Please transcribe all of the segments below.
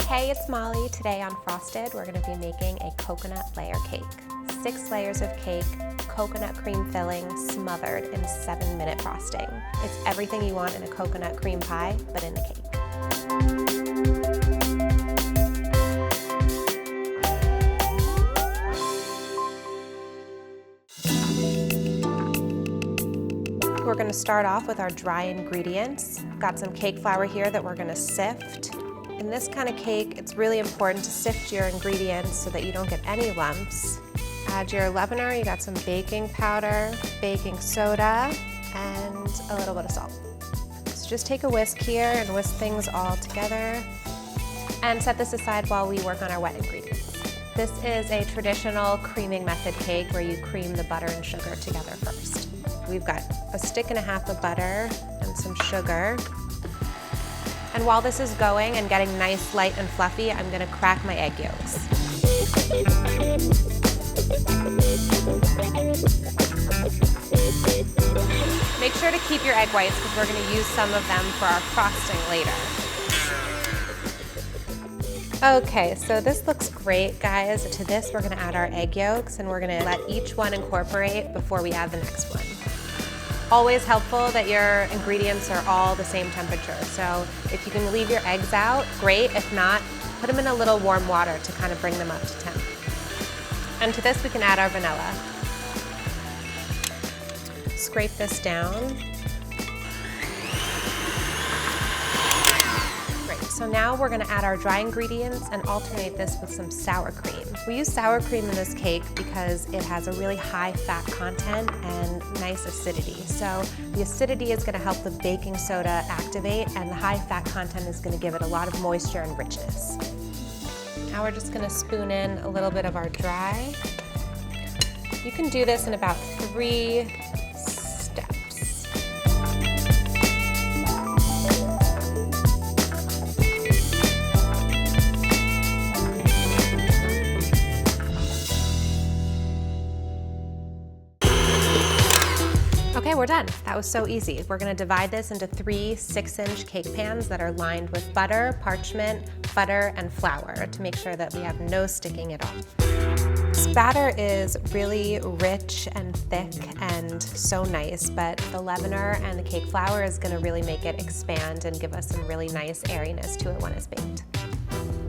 Hey, it's Molly. Today on Frosted, we're going to be making a coconut layer cake. 6 layers of cake, coconut cream filling, smothered in 7-minute frosting. It's everything you want in a coconut cream pie, but in a cake. We're going to start off with our dry ingredients. Got some cake flour here that we're going to sift. In this kind of cake, it's really important to sift your ingredients so that you don't get any lumps. Add your leavener. You got some baking powder, baking soda, and a little bit of salt. So just take a whisk here and whisk things all together. And set this aside while we work on our wet ingredients. This is a traditional creaming method cake where you cream the butter and sugar together first. We've got a stick and a half of butter and some sugar. And while this is going and getting nice, light, and fluffy, I'm going to crack my egg yolks. Make sure to keep your egg whites because we're going to use some of them for our frosting later. Okay, so this looks great, guys. To this, we're going to add our egg yolks, and we're going to let each one incorporate before we add the next one. Always helpful that your ingredients are all the same temperature. So if you can leave your eggs out, great. If not, put them in a little warm water to kind of bring them up to temp. And to this, we can add our vanilla. Scrape this down. Great, so now we're gonna add our dry ingredients and alternate this with some sour cream. We use sour cream in this cake because it has a really high fat content and nice acidity. So the acidity is going to help the baking soda activate, and the high fat content is going to give it a lot of moisture and richness. Now we're just going to spoon in a little bit of our dry. You can do this in about 3 steps. Okay, we're done. That was so easy. We're gonna divide this into 3 6-inch cake pans that are lined with butter, parchment, butter, and flour to make sure that we have no sticking at all. This batter is really rich and thick and so nice, but the leavener and the cake flour is gonna really make it expand and give us some really nice airiness to it when it's baked.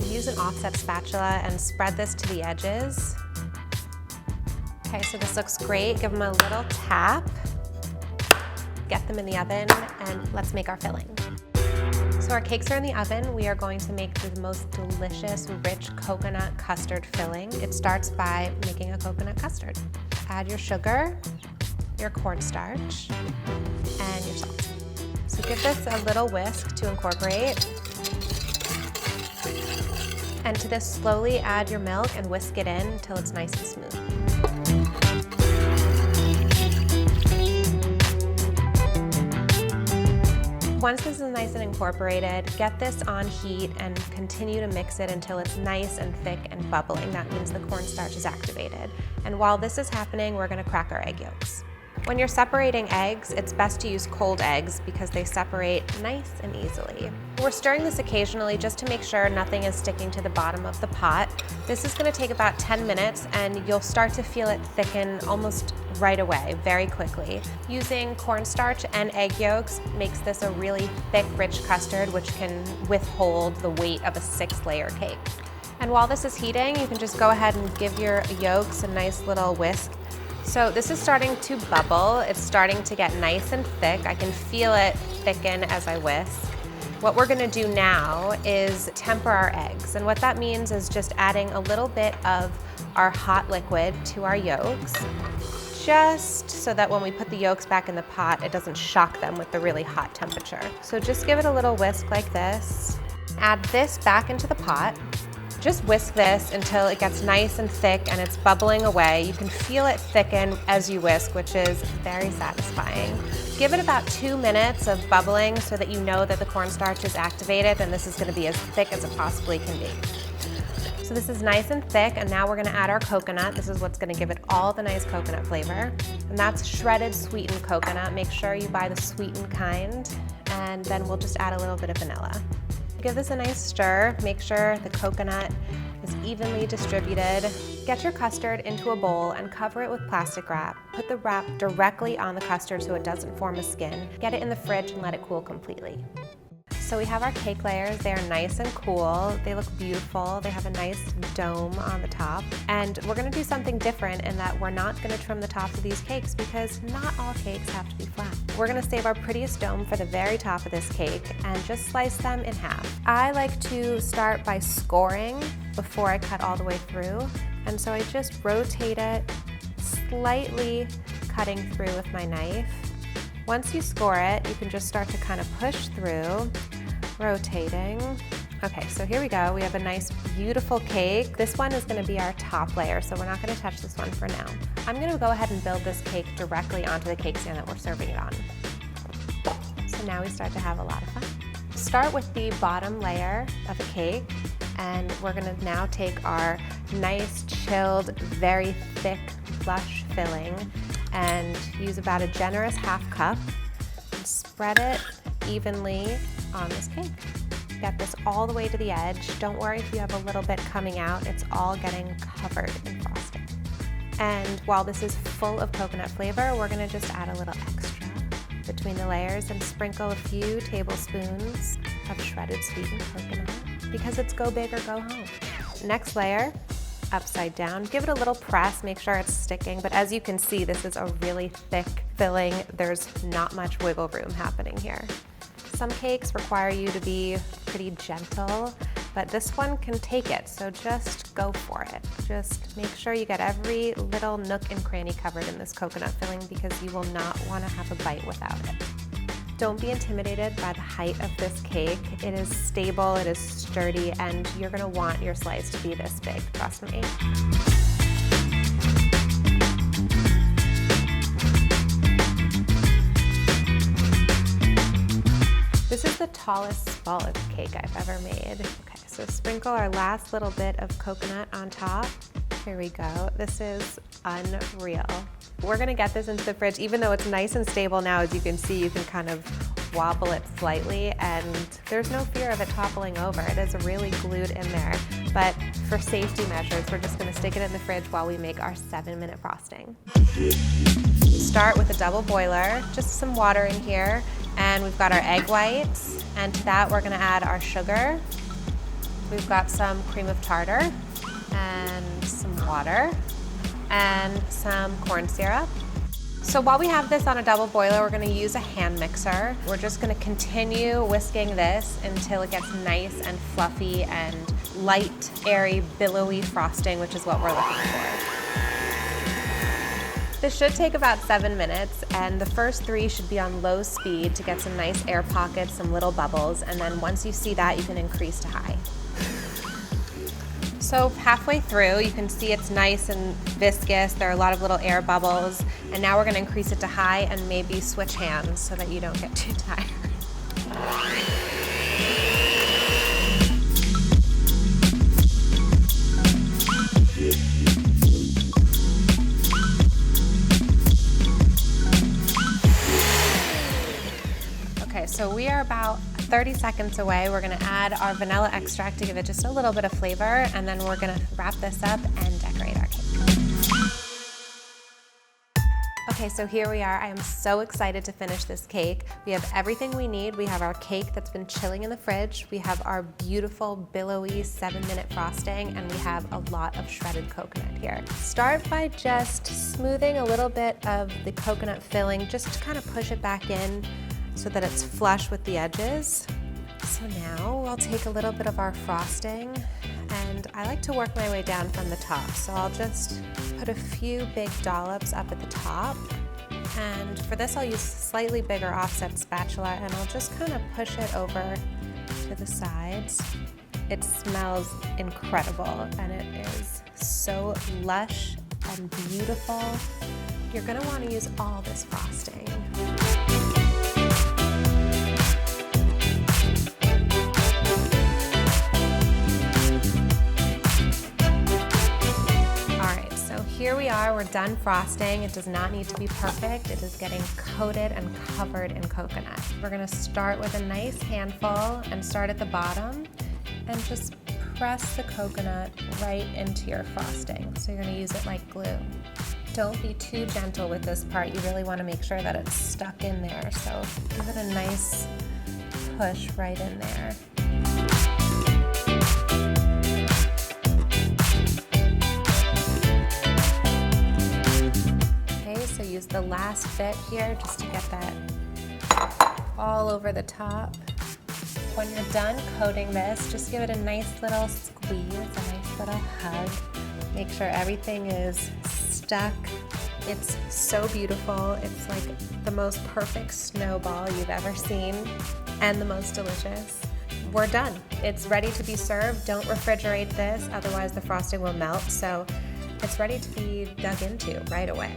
Use an offset spatula and spread this to the edges. Okay, so this looks great. Give them a little tap. Get them in the oven, and let's make our filling. So our cakes are in the oven. We are going to make the most delicious, rich coconut custard filling. It starts by making a coconut custard. Add your sugar, your cornstarch, and your salt. So give this a little whisk to incorporate. And to this, slowly add your milk and whisk it in until it's nice and smooth. Once this is nice and incorporated, get this on heat and continue to mix it until it's nice and thick and bubbling. That means the cornstarch is activated. And while this is happening, we're gonna crack our egg yolks. When you're separating eggs, it's best to use cold eggs because they separate nice and easily. We're stirring this occasionally just to make sure nothing is sticking to the bottom of the pot. This is gonna take about 10 minutes and you'll start to feel it thicken almost right away, very quickly. Using cornstarch and egg yolks makes this a really thick, rich custard which can withhold the weight of a 6-layer cake. And while this is heating, you can just go ahead and give your yolks a nice little whisk. So this is starting to bubble. It's starting to get nice and thick. I can feel it thicken as I whisk. What we're gonna do now is temper our eggs. And what that means is just adding a little bit of our hot liquid to our yolks, just so that when we put the yolks back in the pot, it doesn't shock them with the really hot temperature. So just give it a little whisk like this. Add this back into the pot. Just whisk this until it gets nice and thick and it's bubbling away. You can feel it thicken as you whisk, which is very satisfying. Give it about 2 minutes of bubbling so that you know that the cornstarch is activated and this is gonna be as thick as it possibly can be. So this is nice and thick, and now we're gonna add our coconut. This is what's gonna give it all the nice coconut flavor. And that's shredded sweetened coconut. Make sure you buy the sweetened kind. and then we'll just add a little bit of vanilla. Give this a nice stir. Make sure the coconut is evenly distributed. Get your custard into a bowl and cover it with plastic wrap. Put the wrap directly on the custard so it doesn't form a skin. Get it in the fridge and let it cool completely. So we have our cake layers. They are nice and cool. They look beautiful. They have a nice dome on the top. And we're gonna do something different in that we're not gonna trim the tops of these cakes because not all cakes have to be flat. We're gonna save our prettiest dome for the very top of this cake and just slice them in half. I like to start by scoring before I cut all the way through. And so I just rotate it, slightly cutting through with my knife. Once you score it, you can just start to kind of push through, rotating. Okay, so here we go. We have a nice, beautiful cake. This one is gonna be our top layer, so we're not gonna touch this one for now. I'm gonna go ahead and build this cake directly onto the cake stand that we're serving it on. So now we start to have a lot of fun. Start with the bottom layer of the cake, and we're gonna now take our nice, chilled, very thick, lush filling and use about a generous half cup and spread it evenly on this cake. Get this all the way to the edge. Don't worry if you have a little bit coming out, it's all getting covered in frosting. And while this is full of coconut flavor, we're gonna just add a little extra between the layers and sprinkle a few tablespoons of shredded sweetened coconut because it's go big or go home. Next layer, upside down. Give it a little press, make sure it's sticking, but as you can see, this is a really thick filling. There's not much wiggle room happening here. Some cakes require you to be pretty gentle, but this one can take it, so just go for it. Just make sure you get every little nook and cranny covered in this coconut filling because you will not want to have a bite without it. Don't be intimidated by the height of this cake. It is stable, it is sturdy, and you're gonna want your slice to be this big, trust me. This is the tallest ball of cake I've ever made. Okay, so sprinkle our last little bit of coconut on top. Here we go. This is unreal. We're gonna get this into the fridge. Even though it's nice and stable now, as you can see, you can kind of wobble it slightly and there's no fear of it toppling over. It is really glued in there. But for safety measures, we're just gonna stick it in the fridge while we make our 7-minute frosting. Start with a double boiler, just some water in here, and we've got our egg whites, and to that we're gonna add our sugar. We've got some cream of tartar, and some water, and some corn syrup. So while we have this on a double boiler, we're gonna use a hand mixer. We're just gonna continue whisking this until it gets nice and fluffy and light, airy, billowy frosting, which is what we're looking for. This should take about 7 minutes, and the first 3 should be on low speed to get some nice air pockets, some little bubbles, and then once you see that, you can increase to high. So halfway through, you can see it's nice and viscous. There are a lot of little air bubbles, and now we're gonna increase it to high and maybe switch hands so that you don't get too tired. Okay, so we are about 30 seconds away. We're gonna add our vanilla extract to give it just a little bit of flavor, and then we're gonna wrap this up and decorate our cake. Okay, so here we are. I am so excited to finish this cake. We have everything we need. We have our cake that's been chilling in the fridge. We have our beautiful, billowy 7-minute frosting, and we have a lot of shredded coconut here. Start by just smoothing a little bit of the coconut filling, just to kind of push it back in so that it's flush with the edges. So now we'll take a little bit of our frosting, and I like to work my way down from the top. So I'll just put a few big dollops up at the top. And for this, I'll use a slightly bigger offset spatula, and I'll just kind of push it over to the sides. It smells incredible, and it is so lush and beautiful. You're gonna wanna use all this frosting. Here we are, we're done frosting. It does not need to be perfect. It is getting coated and covered in coconut. We're gonna start with a nice handful and start at the bottom and just press the coconut right into your frosting. So you're gonna use it like glue. Don't be too gentle with this part. You really wanna make sure that it's stuck in there. So give it a nice push right in there. Okay, so use the last bit here just to get that all over the top. When you're done coating this, just give it a nice little squeeze, a nice little hug. Make sure everything is stuck. It's so beautiful. It's like the most perfect snowball you've ever seen and the most delicious. We're done. It's ready to be served. Don't refrigerate this, otherwise the frosting will melt. So it's ready to be dug into right away.